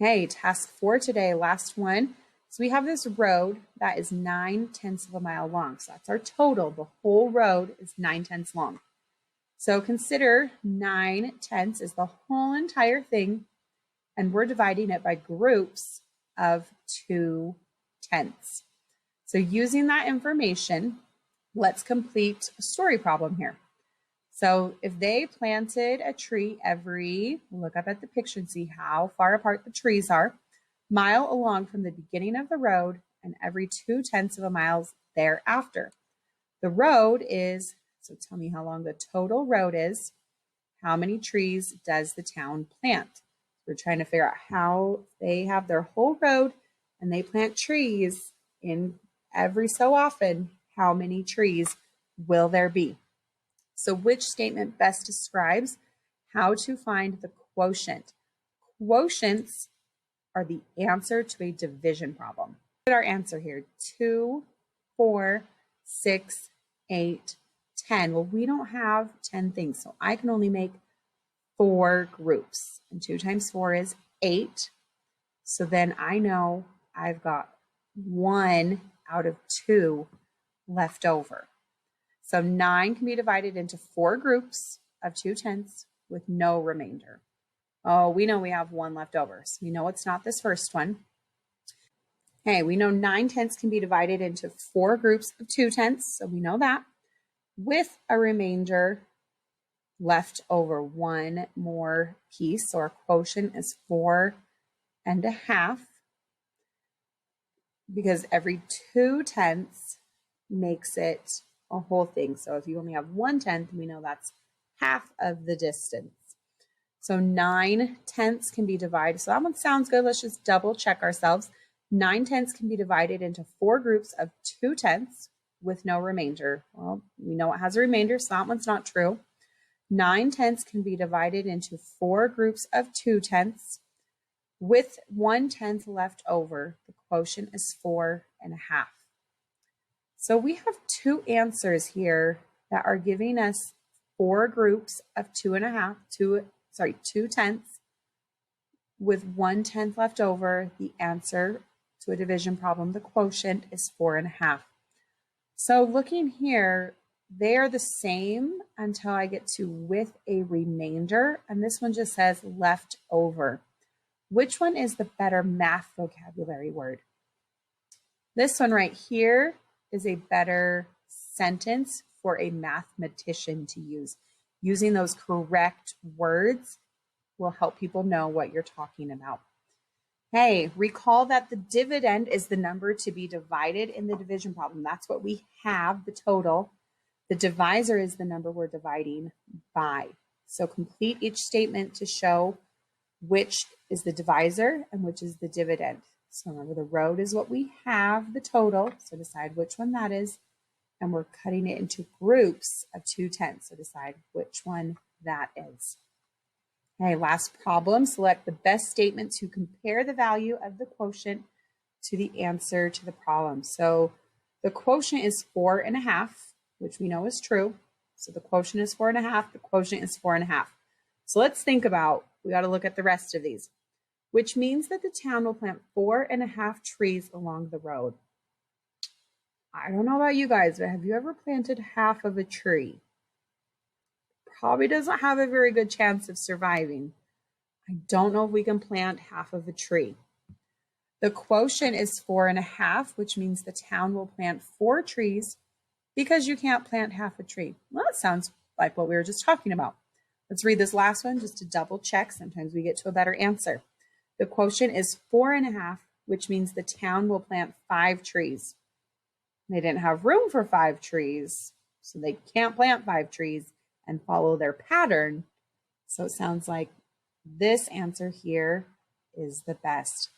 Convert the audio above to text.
Hey, task 4 today, last one. So we have this road that is 9/10 of a mile long. So that's our total. The whole road is 9/10 long. So consider 9/10 is the whole entire thing, and we're dividing it by groups of 2/10. So using that information, let's complete a story problem here. So if they planted a tree look up at the picture and see how far apart the trees are, mile along from the beginning of the road and every 2/10 of a mile thereafter. The road is, so tell me how long the total road is. How many trees does the town plant? We're trying to figure out how they have their whole road and they plant trees in every so often. How many trees will there be? So which statement best describes how to find the quotient? Quotients are the answer to a division problem. Look at our answer here, 2, 4, 6, 8, 10. Well, we don't have 10 things, so I can only make 4 groups. And 2 times 4 is 8. So then I know I've got 1 out of 2 left over. So 9 can be divided into 4 groups of 2/10 with no remainder. Oh, we know we have 1 left over. So we know it's not this first one. Hey, we know 9/10 can be divided into 4 groups of 2/10. So we know that. With a remainder left over, 1 more piece. So our quotient is 4.5. Because every 2/10 makes it a whole thing. So if you only have 1/10, we know that's half of the distance. So 9/10 can be divided. So that one sounds good. Let's just double check ourselves. 9/10 can be divided into 4 groups of 2/10 with no remainder. Well, we know it has a remainder, so that one's not true. 9/10 can be divided into 4 groups of 2/10 with 1/10 left over. The quotient is 4.5. So we have 2 answers here that are giving us 4 groups of 2/10 with 1/10 left over. The answer to a division problem, the quotient is 4.5. So looking here, they are the same until I get to with a remainder, and this one just says left over. Which one is the better math vocabulary word? This one right here is a better sentence for a mathematician to use. Using those correct words will help people know what you're talking about. Hey, recall that the dividend is the number to be divided in the division problem. That's what we have, the total. The divisor is the number we're dividing by. So complete each statement to show which is the divisor and which is the dividend. So remember, the road is what we have, the total. So decide which one that is. And we're cutting it into groups of 2/10. So decide which one that is. Okay, last problem. Select the best statement to compare the value of the quotient to the answer to the problem. So the quotient is 4.5, which we know is true. So the quotient is 4.5. The quotient is 4.5. So let's think about, we got to look at the rest of these, which means that the town will plant 4.5 trees along the road. I don't know about you guys, but have you ever planted half of a tree? Probably doesn't have a very good chance of surviving. I don't know if we can plant half of a tree. The quotient is 4.5, which means the town will plant 4 trees because you can't plant half a tree. Well, that sounds like what we were just talking about. Let's read this last one just to double check. Sometimes we get to a better answer. The quotient is 4.5, which means the town will plant 5 trees. They didn't have room for 5 trees, so they can't plant 5 trees and follow their pattern. So it sounds like this answer here is the best.